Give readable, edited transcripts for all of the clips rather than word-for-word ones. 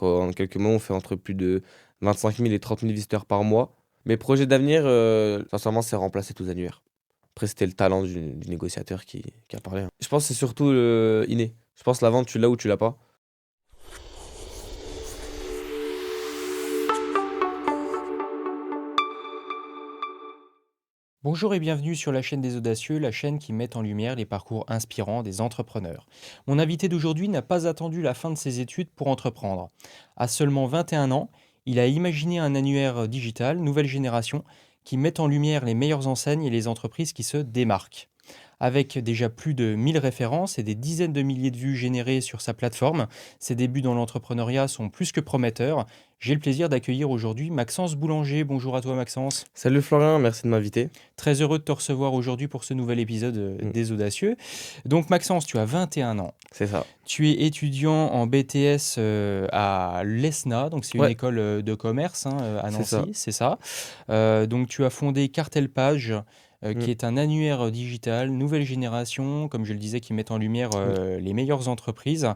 En quelques mois, on fait entre plus de 25 000 et 30 000 visiteurs par mois. Mes projets d'avenir, sincèrement, c'est remplacer tous les annuaires. Après, c'était le talent du négociateur qui a parlé, hein. Je pense que c'est surtout inné. Je pense que la vente, tu l'as ou tu l'as pas. Bonjour et bienvenue sur la chaîne des Audacieux, la chaîne qui met en lumière les parcours inspirants des entrepreneurs. Mon invité d'aujourd'hui n'a pas attendu la fin de ses études pour entreprendre. À seulement 21 ans, il a imaginé un annuaire digital, nouvelle génération, qui met en lumière les meilleures enseignes et les entreprises qui se démarquent. Avec déjà plus de 1000 références et des dizaines de milliers de vues générées sur sa plateforme, ses débuts dans l'entrepreneuriat sont plus que prometteurs. J'ai le plaisir d'accueillir aujourd'hui Maxence Boulanger. Bonjour à toi Maxence. Salut Florian, merci de m'inviter. Très heureux de te recevoir aujourd'hui pour ce nouvel épisode Mm, des Audacieux. Donc Maxence, tu as 21 ans. c'est ça. Tu es étudiant en BTS à l'ESNA, donc c'est une Ouais, école de commerce hein, à c'est ça. Nancy, c'est ça. Donc tu as fondé Cartel Page, Mm, qui est un annuaire digital, nouvelle génération, comme je le disais, qui met en lumière oui. les meilleures entreprises.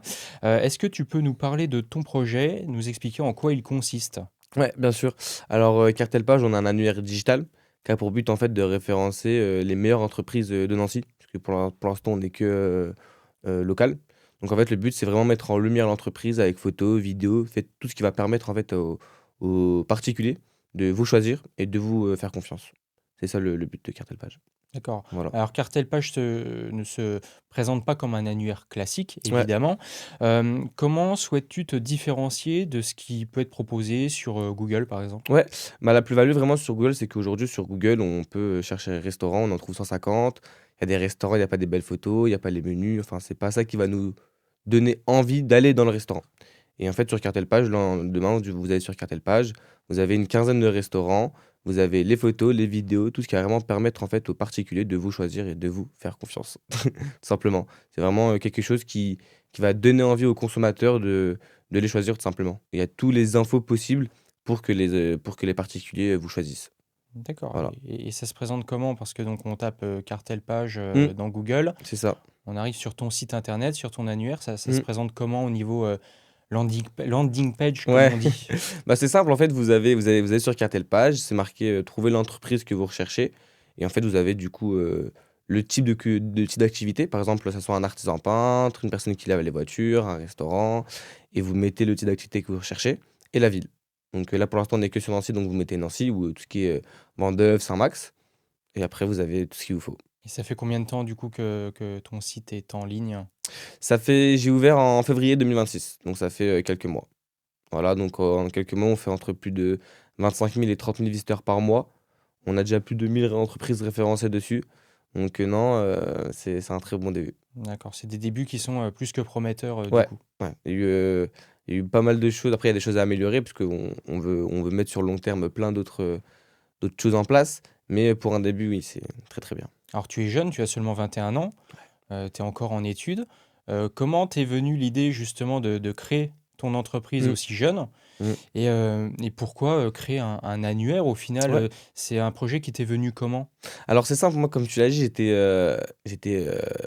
Est-ce que tu peux nous parler de ton projet, nous expliquer en quoi il consiste? Ouais, bien sûr. Alors, Cartel Page, on a un annuaire digital qui a pour but en fait de référencer les meilleures entreprises de Nancy. Parce que pour l'instant, on n'est que local. Donc en fait, le but, c'est vraiment mettre en lumière l'entreprise avec photos, vidéos, fait tout ce qui va permettre en fait aux particuliers de vous choisir et de vous faire confiance. C'est ça le but de Cartel Page. D'accord. Voilà. Alors Cartel Page ne se présente pas comme un annuaire classique, Ouais. évidemment. Comment souhaites-tu te différencier de ce qui peut être proposé sur Google, par exemple? Ouais, bah, la plus-value vraiment sur Google, c'est qu'aujourd'hui sur Google, on peut chercher un restaurant, on en trouve 150. Il y a des restaurants, il y a pas des belles photos, il y a pas les menus, enfin, c'est pas ça qui va nous donner envie d'aller dans le restaurant. Et en fait, sur Cartel Page, demain, vous allez sur Cartel Page, vous avez une quinzaine de restaurants, vous avez les photos, les vidéos, tout ce qui va vraiment permettre en fait aux particuliers de vous choisir et de vous faire confiance, tout simplement. C'est vraiment quelque chose qui va donner envie aux consommateurs de les choisir tout simplement. Il y a tous les infos possibles pour que les particuliers vous choisissent. D'accord. Voilà. Et ça se présente comment? Parce que donc on tape Cartel Page Mmh, dans Google, c'est ça. on arrive sur ton site internet, sur ton annuaire, ça se Mmh. présente comment au niveau landing page, comme Ouais, on dit? bah, c'est simple en fait, vous allez sur Cartel Page, c'est marqué, trouver l'entreprise que vous recherchez et en fait, vous avez du coup, le type de type d'activité. Par exemple, ça soit un artisan peintre, une personne qui lave les voitures, un restaurant et vous mettez le type d'activité que vous recherchez et la ville. Donc, là, pour l'instant, on est que sur Nancy, donc vous mettez Nancy ou, tout ce qui est, Vendeuve, Saint-Max et après vous avez tout ce qu'il vous faut. Et ça fait combien de temps du coup que ton site est en ligne? J'ai ouvert en février 2026, donc ça fait, quelques mois. Voilà, donc en quelques mois, on fait entre plus de 25 000 et 30 000 visiteurs par mois. On a déjà plus de 1 000 entreprises référencées dessus. Donc non, c'est un très bon début. D'accord, c'est des débuts qui sont plus que prometteurs du Ouais, coup. ouais, il y a eu pas mal de choses. Après, il y a des choses à améliorer parce qu'on on veut mettre sur le long terme plein d'autres choses en place. Mais pour un début, oui, c'est très, très bien. Alors tu es jeune, tu as seulement 21 ans, tu es encore en études. Comment t'es venue l'idée justement de créer ton entreprise Mmh, aussi jeune? mmh. Et pourquoi créer un annuaire au final? Ouais. C'est un projet qui t'est venu comment? Alors c'est simple, moi comme tu l'as dit,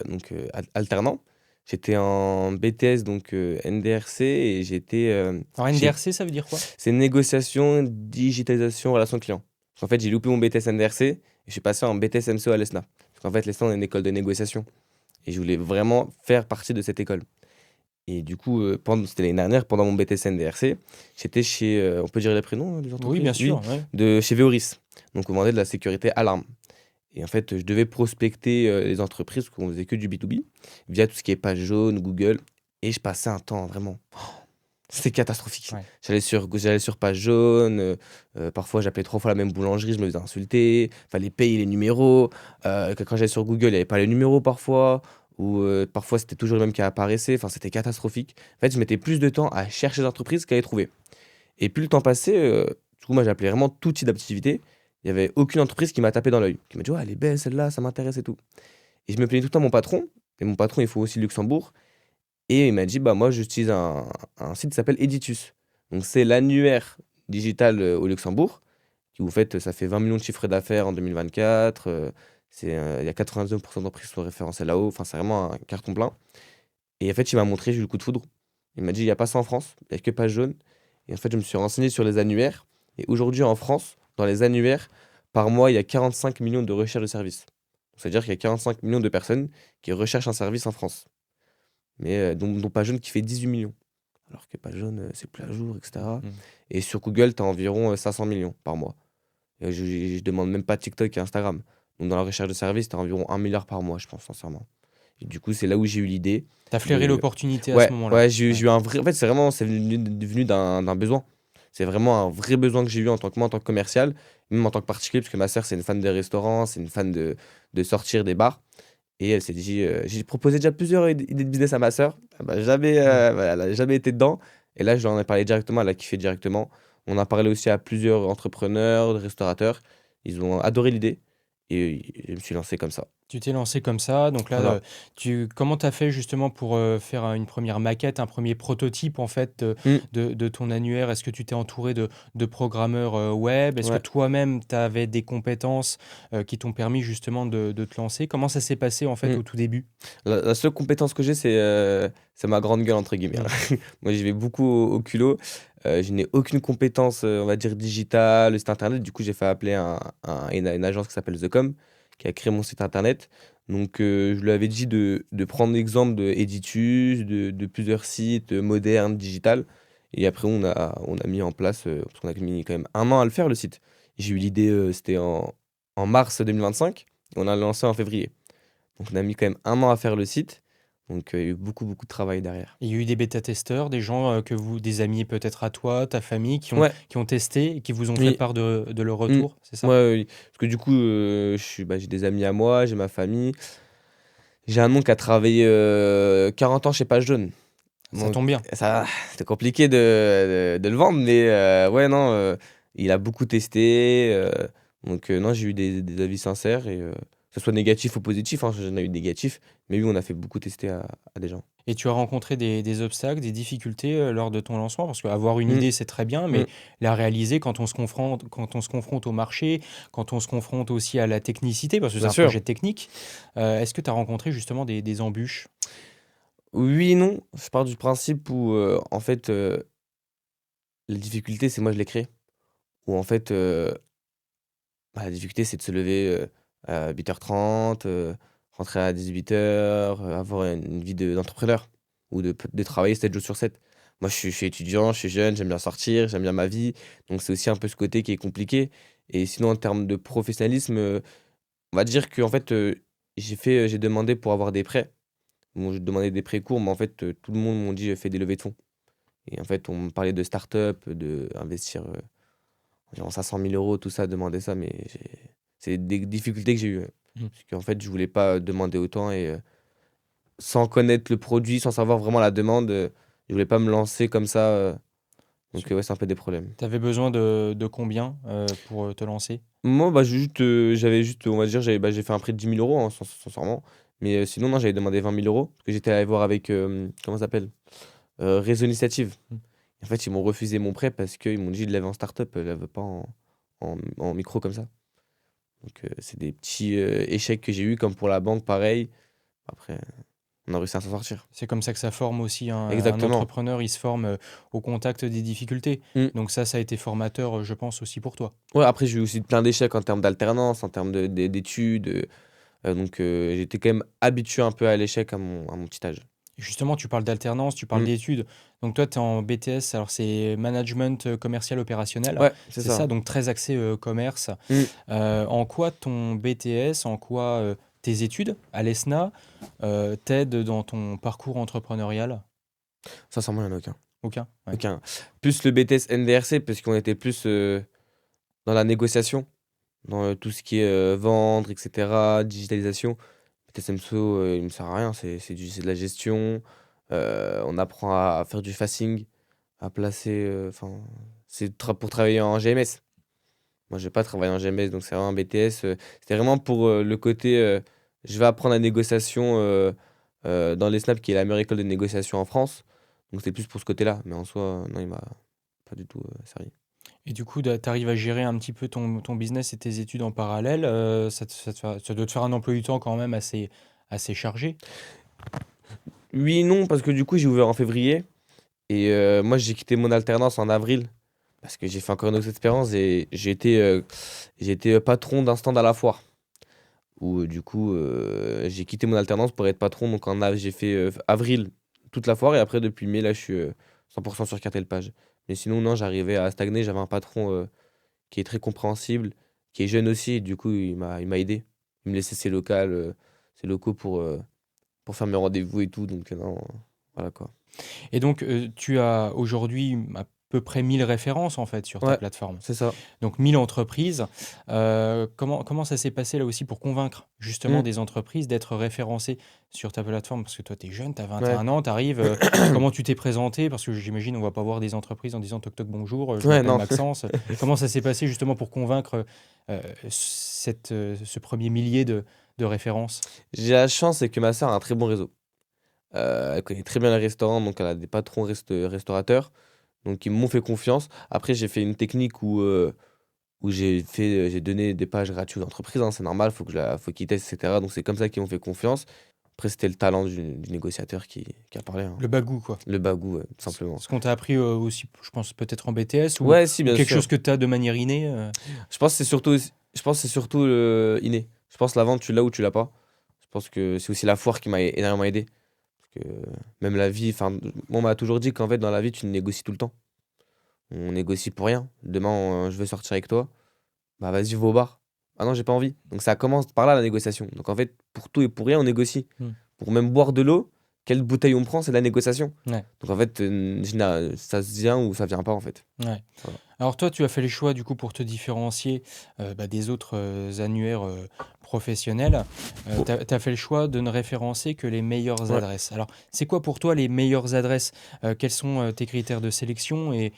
donc alternant. J'étais en BTS donc NDRC et Alors j'ai NDRC, ça veut dire quoi? c'est négociation, digitalisation, relation client. En fait, j'ai loupé mon BTS NDRC et je suis passé en BTS MCO à l'ESNA. Parce qu'en fait, l'ESNA, on est une école de négociation et je voulais vraiment faire partie de cette école. Et du coup, c'était l'année dernière, pendant mon BTS NDRC, j'étais chez, on peut dire les prénoms, des Oui, bien entreprises? Oui, sûr, ouais. de chez Veoris. Donc on vendait de la sécurité alarme. Et en fait, je devais prospecter, les entreprises, parce qu'on faisait que du B2B, via tout ce qui est page jaune, Google et je passais un temps vraiment c'était catastrophique. Ouais. J'allais sur page jaune, parfois j'appelais 3 fois la même boulangerie, je me faisais insulter, fallait payer les numéros, que quand j'allais sur Google, il y avait pas les numéros parfois ou parfois c'était toujours le même qui apparaissait, enfin c'était catastrophique. En fait, je mettais plus de temps à chercher des entreprises qu'à les trouver et plus le temps passait, du coup, moi j'appelais vraiment tout type d'activité. Il y avait aucune entreprise qui m'a tapé dans l'œil, qui m'a dit: «Ouais, elle est belle celle-là, ça m'intéresse et tout» et je me plaignais tout le temps à mon patron et mon patron, il faut aussi le Luxembourg et il m'a dit: «Bah, moi, j'utilise un site qui s'appelle Editus». Donc c'est l'annuaire digital, au Luxembourg, qui vous faites ça fait 20 millions de chiffre d'affaires en 2024, il y a 99 d'entreprises qui sont référencées là-haut, enfin, c'est vraiment un carton plein et en fait, il m'a montré, j'ai eu le coup de foudre Il m'a dit: «Il y a pas ça en France, il y a que Page Jaune» et en fait, je me suis renseigné sur les annuaires et aujourd'hui en France, dans les annuaires, par mois, il y a 45 millions de recherches de services. C'est-à-dire qu'il y a 45 millions de personnes qui recherchent un service en France, mais dont Page Jaune qui fait 18 millions. Alors que Page Jaune, c'est plus à jour et cetera Mmh. et sur Google, tu as environ, 500 millions par mois et je demande même pas TikTok et Instagram. Donc dans la recherche de services, tu as environ 1 milliard par mois, je pense sincèrement et du coup, c'est là où j'ai eu l'idée Tu flairé de l'opportunité à ce ouais, moment-là? ouais, j'ai Ouais. eu un vrai en fait, c'est venu d'un besoin. C'est vraiment un vrai besoin que j'ai eu en tant que moi, en tant que commercial, même en tant que particulier, parce que ma sœur, c'est une fan des restaurants, c'est une fan de sortir, des bars et elle s'est dit, j'ai proposé déjà plusieurs idées de business à ma sœur, elle m'a jamais, Mmh. voilà, elle a jamais été dedans et là, je lui en ai parlé directement, elle a kiffé directement. On a parlé aussi à plusieurs entrepreneurs, restaurateurs, ils ont adoré l'idée et je me suis lancé comme ça. Tu t'es lancé comme ça, donc là, Voilà. comment tu as fait justement pour, faire, une première maquette, un premier prototype en fait, Mmh, de ton annuaire? Est-ce que tu t'es entouré de programmeurs, web? Est-ce que ouais. toi-même tu avais des compétences, qui t'ont permis justement de te lancer? Comment ça s'est passé en fait Mmh. au tout début? La seule compétence que j'ai, c'est ma «grande gueule» entre guillemets, Mmh. hein. Moi, j'y vais beaucoup au culot. Je n'ai aucune compétence, on va dire digitale, site internet. Du coup, j'ai fait appeler une agence qui s'appelle The Com, qui a créé mon site internet. Donc, je lui avais dit de prendre l'exemple d'Editus, de plusieurs sites, modernes, digital et après on a mis en place, parce qu'on a mis quand même 1 an à le faire le site. J'ai eu l'idée, c'était en mars 2025 et on a lancé en février. Donc on a mis quand même 1 an à faire le site, donc il y a eu beaucoup, beaucoup de travail derrière. Il y a eu des bêta-testeurs, des gens, des amis peut-être à toi, ta famille Ouais, qui ont testé et qui vous ont fait oui, part de leur mmh, retour, c'est ouais, ça? ouais, oui. Parce que du coup, j'ai des amis à moi, j'ai ma famille. J'ai un oncle qui a travaillé, 40 ans chez Page Jaune, Ça donc tombe bien. ça c'était compliqué de le vendre, mais ouais, non, il a beaucoup testé, donc non, j'ai eu des avis sincères et que ce soit négatif ou positif, hein, j'en ai eu de négatifs, mais oui, on a fait beaucoup tester à des gens. Et tu as rencontré des obstacles, des difficultés, lors de ton lancement? Parce qu'avoir une Mmh, idée, c'est très bien, mmh, mais la réaliser quand on se confronte au marché, quand on se confronte aussi à la technicité, parce que c'est bien un sûr. projet technique, est-ce que tu as rencontré justement des embûches? Oui et non, je pars du principe où, en fait, la difficulté, c'est moi je l'ai créée. Où en fait, la difficulté, c'est de se lever, à 8h30, rentrer à 18h, avoir une vie d'entrepreneur ou de travailler 7 jours sur 7. Moi, je suis étudiant, je suis jeune, j'aime bien sortir, j'aime bien ma vie, donc c'est aussi un peu ce côté qui est compliqué et sinon en termes de professionnalisme, on va dire qu'en fait, j'ai demandé pour avoir des prêts. Bon, j'ai demandé des prêts courts, mais en fait, tout le monde m'ont dit: «Fais des levées de fonds». Et en fait, on me parlait de start-up, d'investir, environ 500 000 €, tout ça, demander ça, mais c'est des difficultés que j'ai eues, ouais. Mmh. Parce qu'en fait, je voulais pas demander autant et sans connaître le produit, sans savoir vraiment la demande, je voulais pas me lancer comme ça, donc ouais, c'est un peu des problèmes. Tu avais besoin de combien, pour, te lancer? Moi, bah, j'avais juste, on va dire, j'ai fait un prêt de 10 000 €, hein, sincèrement, mais sinon, non, j'avais demandé 20 000 €, parce que j'étais allé voir avec, comment ça s'appelle? Réseau Initiative. Mmh. En fait, ils m'ont refusé mon prêt parce qu'ils m'ont dit: «Il lève en start-up, lève pas en micro comme ça». Donc c'est des petits, échecs que j'ai eus comme pour la banque pareil. Après, on a réussi à s'en sortir. C'est comme ça que ça forme aussi un Exactement. entrepreneur, il se forme, au contact des difficultés. Mmh. Donc ça a été formateur, je pense aussi pour toi. Ouais, après j'ai eu aussi plein d'échecs en termes d'alternance, en termes d'études, donc j'étais quand même habitué un peu à l'échec à mon petit âge. Et justement, tu parles d'alternance, tu parles Mmh. d'études. Donc toi, tu es en BTS, alors c'est management, commercial opérationnel, Ouais, c'est c'est ça. ça? Donc très axé, commerce. Mmh. En quoi ton BTS, en quoi, tes études à l'ESNA, t'aident dans ton parcours entrepreneurial? Sincèrement, il y en a aucun. Aucun? Ouais. Aucun. Plus le BTS NDRC parce qu'on était plus, dans la négociation, dans, tout ce qui est, vendre et cetera, digitalisation. TSMSO, il me sert à rien, c'est de la gestion, on apprend à faire du facing, à placer, enfin, c'est pour travailler en GMS. Moi, j'ai pas travaillé en GMS, donc c'est vraiment un BTS, c'était vraiment pour, le côté, je vais apprendre la négociation, dans l'ESNAP qui est la meilleure école de négociation en France, donc c'est plus pour ce côté-là, mais en soi, non, il m'a pas du tout, servi. Et du coup, tu arrives à gérer un petit peu ton business et tes études en parallèle, ça doit te faire un emploi du temps quand même assez chargé? Oui et non, parce que du coup, j'ai ouvert en février Et moi, j'ai quitté mon alternance en avril parce que j'ai fait encore une autre expérience et j'ai été patron d'un stand à la foire. Où du coup, j'ai quitté mon alternance pour être patron. Donc j'ai fait avril toute la foire et après, depuis mai, là, je suis 100% sur Cartel-Page. Mais sinon, non, j'arrivais à stagner. J'avais un patron qui est très compréhensible, qui est jeune aussi. Et du coup, il m'a aidé. Il me laissait ses locaux pour faire mes rendez-vous et tout. Donc, non, voilà quoi. Et donc, tu as aujourd'hui à peu près 1000 références en fait sur ta Ouais, plateforme. c'est ça. Donc 1000 entreprises. Comment ça s'est passé là aussi pour convaincre justement Mm. des entreprises d'être référencées sur ta plateforme? Parce que toi, tu es jeune, tu as Ouais. 21 ans, tu arrives. Comment tu t'es présenté? Parce que j'imagine on va pas voir des entreprises en disant toc toc bonjour, je Ouais, m'appelle non. Maxence. Comment ça s'est passé justement pour convaincre ce premier millier de références? J'ai la chance, c'est que ma sœur a un très bon réseau. Elle connaît très bien les restaurants, donc elle a des patrons restaurateurs, donc ils m'ont fait confiance. Après, j'ai fait une technique où j'ai donné des pages gratuites aux entreprises, hein, c'est normal, faut qu'ils testent, et cetera. Donc c'est comme ça qu'ils m'ont fait confiance. Après, c'était le talent du négociateur qui a parlé, hein. Le bagou, quoi. Le bagou, ouais, tout Ce simplement. ce qu'on t'a appris aussi, je pense peut-être en BTS Ouais, si, ou bien quelque sûr. chose que tu as de manière innée. Je pense que c'est surtout inné. Je pense que la vente, tu l'as ou tu l'as pas. Je pense que c'est aussi la foire qui m'a énormément aidé. Parce que même la vie, enfin, on m'a toujours dit qu'en fait, dans la vie, tu négocies tout le temps. On négocie pour rien. Demain, je veux sortir avec toi. Bah vas-y, va au bar. Ah non, j'ai pas envie. Donc ça commence par là la négociation. Donc en fait, pour tout et pour rien, on négocie. Hmm. Pour même boire de l'eau, quelle bouteille on prend, c'est de la négociation. Ouais, Donc en fait, ça se vient ou ça vient pas en fait. ouais. Voilà. Alors toi, tu as fait le choix du coup pour te différencier des autres annuaires professionnels. Oh, Tu as fait le choix de ne référencer que les meilleures ouais. adresses. Alors, c'est quoi pour toi les meilleures adresses? Quels sont tes critères de sélection et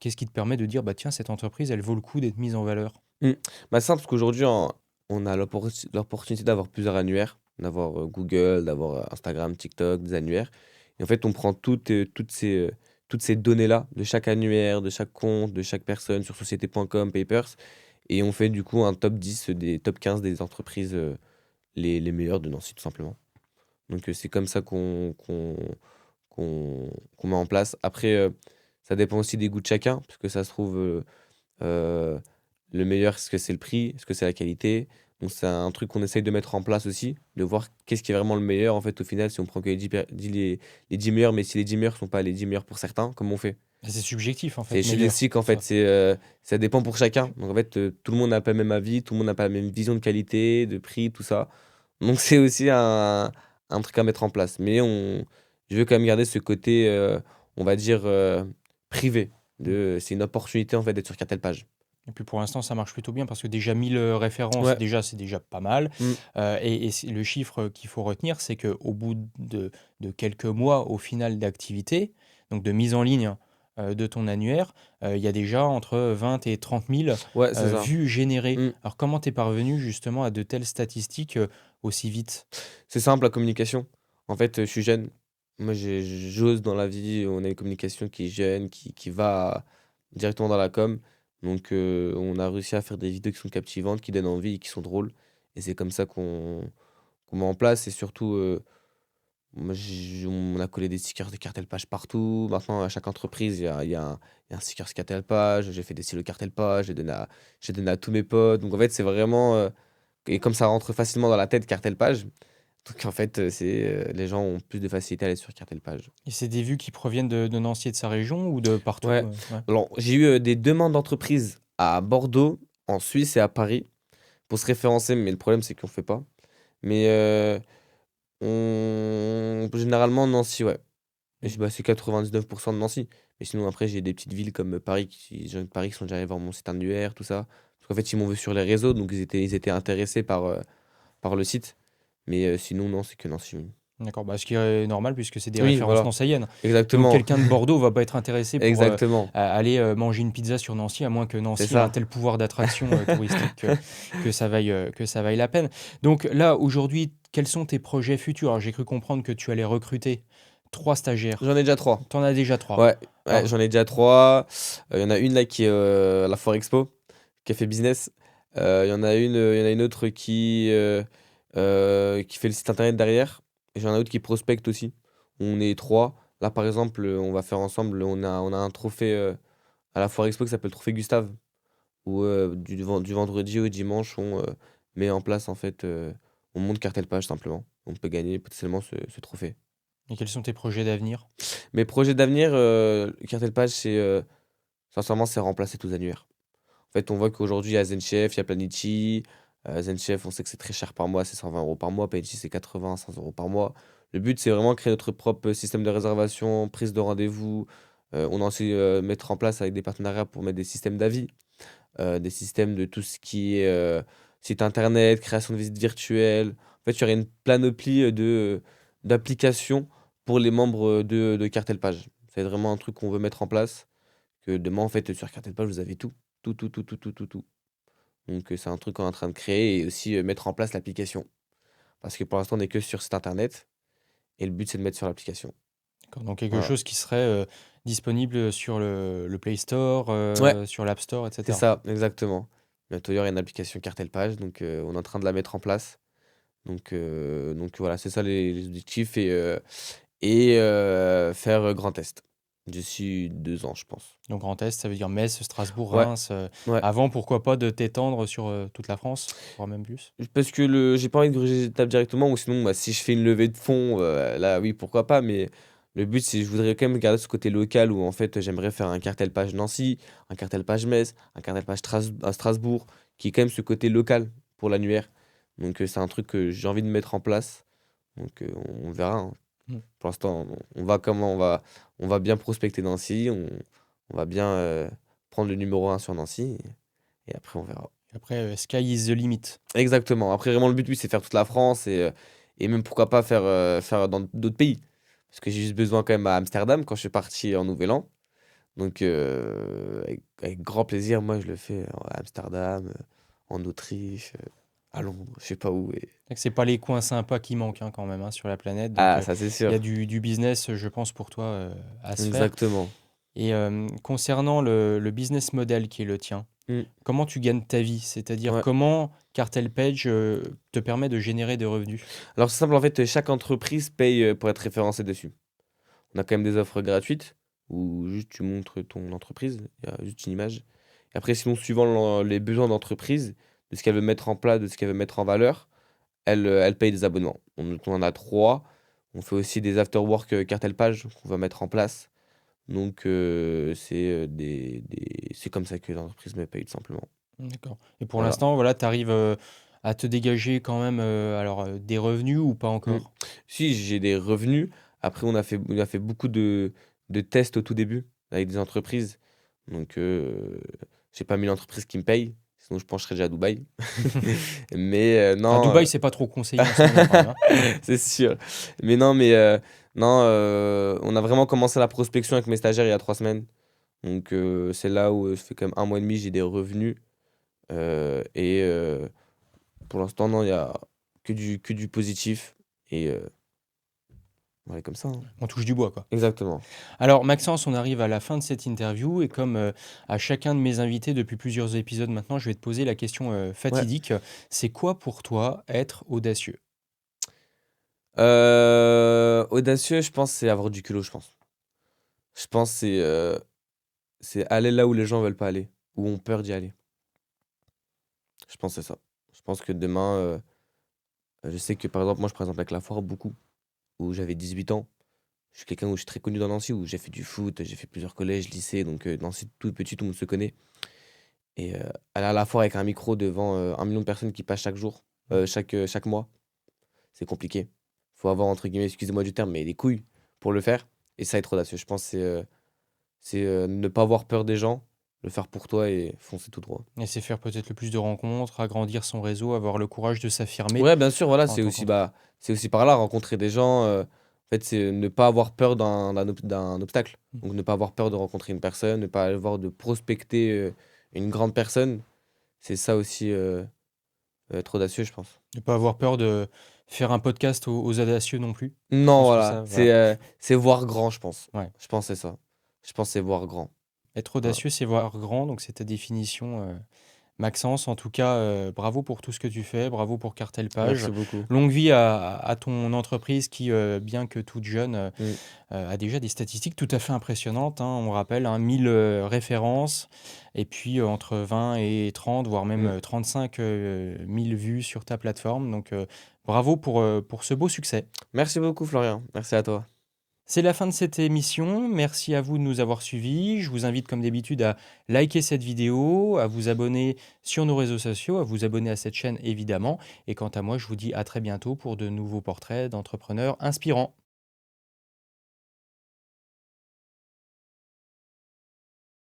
qu'est-ce qui te permet de dire, bah tiens, cette entreprise, elle vaut le coup d'être mise en valeur? Mm. Bah simple, parce qu'aujourd'hui, on a l'opportunité d'avoir plusieurs annuaires, d'avoir Google, d'avoir Instagram, TikTok, des annuaires. Et en fait, on prend toutes ces données-là de chaque annuaire, de chaque compte, de chaque personne sur société.com, Papers, et on fait du coup un top 10 des top 15 des entreprises les meilleures de Nancy, tout simplement. Donc c'est comme ça qu'on met en place. Après, ça dépend aussi des goûts de chacun, parce que ça se trouve, euh, le meilleur, est-ce que c'est le prix, est-ce que c'est la qualité? Donc c'est un truc qu'on essaye de mettre en place aussi, de voir qu'est-ce qui est vraiment le meilleur en fait au final, si on prend que les 10 meilleurs, mais si les 10 meilleurs sont pas les 10 meilleurs pour certains, comment on fait? Bah, c'est subjectif en C'est fait, meilleur. statistique en fait, Ça. ça dépend pour chacun. Donc en fait, tout le monde n'a pas le même avis, tout le monde n'a pas la même vision de qualité, de prix, tout ça. Donc c'est aussi un truc à mettre en place. Mais je veux quand même garder ce côté, on va dire, privé. C'est une opportunité en fait d'être sur Cartel Page. Et puis pour l'instant, ça marche plutôt bien parce que déjà 1000 références, Ouais. déjà, c'est déjà pas mal. Mm. Le chiffre qu'il faut retenir, c'est qu'au bout de quelques mois, au final d'activité, donc de mise en ligne de ton annuaire, il y a déjà entre 20 et 30 000 Ouais, c'est ça. vues générées. Mm. Alors comment t'es parvenu justement à de telles statistiques aussi vite? C'est simple la communication. En fait, je suis jeune. Moi, j'ose dans la vie. On a une communication qui est jeune, qui va directement dans la com. Donc, on a réussi à faire des vidéos qui sont captivantes, qui donnent envie et qui sont drôles. Et c'est comme ça qu'on met en place. Et surtout, moi, on a collé des stickers de cartel page partout. Maintenant, à chaque entreprise, il y a un sticker cartel page. J'ai fait des stylos cartel page. J'ai donné à tous mes potes. Donc, en fait, c'est vraiment. Et comme ça rentre facilement dans la tête cartel page, donc en fait, les gens ont plus de facilité à aller sur cartel page. Et c'est des vues qui proviennent de Nancy et de sa région ou de partout Ouais. ouais. Alors, j'ai eu des demandes d'entreprises à Bordeaux, en Suisse et à Paris pour se référencer, mais le problème, c'est qu'on fait pas. Mais généralement, Nancy, ouais. Et Mm. bah, c'est 99% de Nancy. Mais sinon, après, j'ai des petites villes comme Paris, les gens de Paris qui sont déjà allés voir mon site annuaire, tout ça. Parce qu'en fait, ils m'ont vu sur les réseaux, donc ils étaient intéressés par le site. Mais sinon, non, c'est que Nancy. Oui, D'accord, bah, ce qui est normal puisque c'est des oui, références voilà. nancéiennes. Donc Exactement. quelqu'un de Bordeaux va pas être intéressé pour Exactement. aller manger une pizza sur Nancy, à moins que C'est Nancy ait un ça. tel pouvoir d'attraction touristique que ça vaille la peine. Donc là, aujourd'hui, quels sont tes projets futurs? Alors, j'ai cru comprendre que tu allais recruter 3 stagiaires. J'en ai déjà trois. Tu en as déjà 3. Ouais, ouais, Alors, j'en ai déjà trois. Il y en a une là qui est à la Foire Expo, qui a fait business. Il y en a une autre qui fait le site internet derrière. Et j'en ai une autre qui prospecte aussi. On est trois. Là, par exemple, on va faire ensemble, on a un trophée à la Foire Expo qui s'appelle Trophée Gustave, où du vendredi au dimanche, on met en place, en fait, on monte cartel page simplement. On peut gagner potentiellement ce trophée. Et quels sont tes projets d'avenir? Mes projets d'avenir, cartel page, sincèrement, c'est remplacer tous les annuaires. En fait, on voit qu'aujourd'hui, il y a ZenChef, il y a Planity. ZenChef, on sait que c'est très cher par mois, c'est 120 € par mois. Planity, c'est 80, 100 € par mois. Le but, c'est vraiment créer notre propre système de réservation, prise de rendez-vous. On a aussi mettre en place avec des partenariats pour mettre des systèmes d'avis, des systèmes de tout ce qui est site internet, création de visites virtuelles. En fait, il y aurait une panoplie d'applications pour les membres de Cartel Page. C'est vraiment un truc qu'on veut mettre en place. Que demain, en fait, sur Cartel Page, vous avez tout. Tout, tout, tout, tout, tout, tout, tout. Donc, c'est un truc qu'on est en train de créer et aussi mettre en place l'application. Parce que pour l'instant, on n'est que sur site internet et le but, c'est de mettre sur l'application. D'accord, donc quelque Voilà. chose qui serait disponible sur le Play Store, Ouais, sur l'App Store, c'est etc. ça, exactement. Bientôt, il y aura une application Cartel Page, donc on est en train de la mettre en place. Donc voilà, c'est ça les objectifs et faire Grand Est d'ici 2 ans, je pense. Donc Grand Est, ça veut dire Metz, Strasbourg, Ouais, Reims. ouais. Avant, pourquoi pas de t'étendre sur toute la France, voire même plus? Parce que j'ai pas envie de gruger les étapes directement, ou sinon, bah, si je fais une levée de fonds, là, oui, pourquoi pas. Mais le but, c'est je voudrais quand même garder ce côté local où en fait, j'aimerais faire un cartel page Nancy, un cartel page Metz, un cartel page à Strasbourg, qui est quand même ce côté local pour l'annuaire. Donc, c'est un truc que j'ai envie de mettre en place. Donc, on verra, hein. Mm. Pour l'instant, on va bien prospecter Nancy, on va bien prendre le numéro 1 sur Nancy, et après, on verra. Après, sky is the limit. Exactement. Après, vraiment, le but, oui, c'est faire toute la France et même pourquoi pas faire dans d'autres pays. Parce que j'ai juste besoin quand même à Amsterdam quand je suis parti en Nouvel An. Donc, avec grand plaisir, moi, je le fais à Amsterdam, en Autriche, à Londres, je sais pas où. C'est pas les coins sympas qui manquent hein, quand même hein, sur la planète. Donc Ah, ça, c'est il y a sûr. du business, je pense, pour toi à se faire. Exactement. Et concernant le business model qui est le tien, Mm. comment tu gagnes ta vie? C'est-à-dire Ouais. comment Cartel Page te permet de générer des revenus? Alors, c'est simple, en fait, chaque entreprise paye pour être référencée dessus. On a quand même des offres gratuites où juste tu montres ton entreprise, il y a juste une image. Et après, sinon, suivant les besoins d'entreprise, de ce qu'elle veut mettre en place, de ce qu'elle veut mettre en valeur, elle paye des abonnements. On en a 3. On fait aussi des afterwork cartel page qu'on va mettre en place. Donc, c'est comme ça que l'entreprise me paye tout simplement. D'accord. Et pour Voilà. l'instant, voilà, tu arrives à te dégager quand même des revenus ou pas Mm. encore? Si, j'ai des revenus. Après, on a fait beaucoup de tests au tout début avec des entreprises. Donc, j'ai pas mis l'entreprise qui me paye. Sinon, je pense que je serais déjà à Dubaï. Mais À non, Dubaï, c'est pas trop conseillé en ce moment quand même, hein. c'est sûr. Mais non, non, on a vraiment commencé la prospection avec mes stagiaires il y a 3 semaines. Donc, c'est là où ça fait quand même 1 mois et demi, j'ai des revenus. Et pour l'instant, non, il y a que du positif. Et voilà, comme ça, hein. On touche du bois, quoi. Exactement. Alors, Maxence, on arrive à la fin de cette interview et comme à chacun de mes invités depuis plusieurs épisodes maintenant, je vais te poser la question Ouais. fatidique. C'est quoi pour toi être audacieux? Audacieux, je pense, c'est avoir du culot, je pense. Je pense, c'est aller là où les gens veulent pas aller, ou ont peur d'y aller. Je pense que c'est ça. Je pense que demain, je sais que par exemple, moi, je présente avec la foire beaucoup, où j'avais 18 ans. Je suis quelqu'un où je suis très connu dans Nancy, où j'ai fait du foot, j'ai fait plusieurs collèges, lycées, donc Nancy, tout petit, tout le monde se connaît. Et aller à la foire avec un micro devant 1 million de personnes qui passent chaque jour, chaque mois, c'est compliqué. Faut avoir, entre guillemets, excusez-moi du terme, mais les couilles pour le faire. Et ça, être audacieux, je pense, c'est ne pas avoir peur des gens, le faire pour toi et foncer tout droit. Et c'est faire peut-être le plus de rencontres, agrandir son réseau, avoir le courage de s'affirmer Ouais, bien sûr, voilà, en c'est tant aussi, qu'entrepreneur. bah, c'est aussi par là, rencontrer des gens. En fait, c'est ne pas avoir peur d'un obstacle. Donc, ne pas avoir peur de rencontrer une personne, ne pas avoir de prospecter une grande personne. C'est ça aussi, être audacieux, je pense. Ne pas avoir peur de faire un podcast aux audacieux non plus. Je Non, pense que voilà, ça, voilà. c'est voir grand, je pense. Ouais. Je pense que c'est ça. Je pense que c'est voir grand. Être Voilà. audacieux, c'est voir grand, donc c'est ta définition, Maxence, en tout cas, bravo pour tout ce que tu fais, bravo pour Cartel Page. Merci beaucoup. Longue vie à ton entreprise qui, bien que toute jeune, Mmh. a déjà des statistiques tout à fait impressionnantes, hein. On rappelle, hein, 1000 références et puis, entre 20 et 30, voire même, Mmh. 35 000 vues sur ta plateforme. Donc, bravo pour ce beau succès. Merci beaucoup Florian, merci à toi. C'est la fin de cette émission. Merci à vous de nous avoir suivis. Je vous invite comme d'habitude à liker cette vidéo, à vous abonner sur nos réseaux sociaux, à vous abonner à cette chaîne évidemment. Et quant à moi, je vous dis à très bientôt pour de nouveaux portraits d'entrepreneurs inspirants.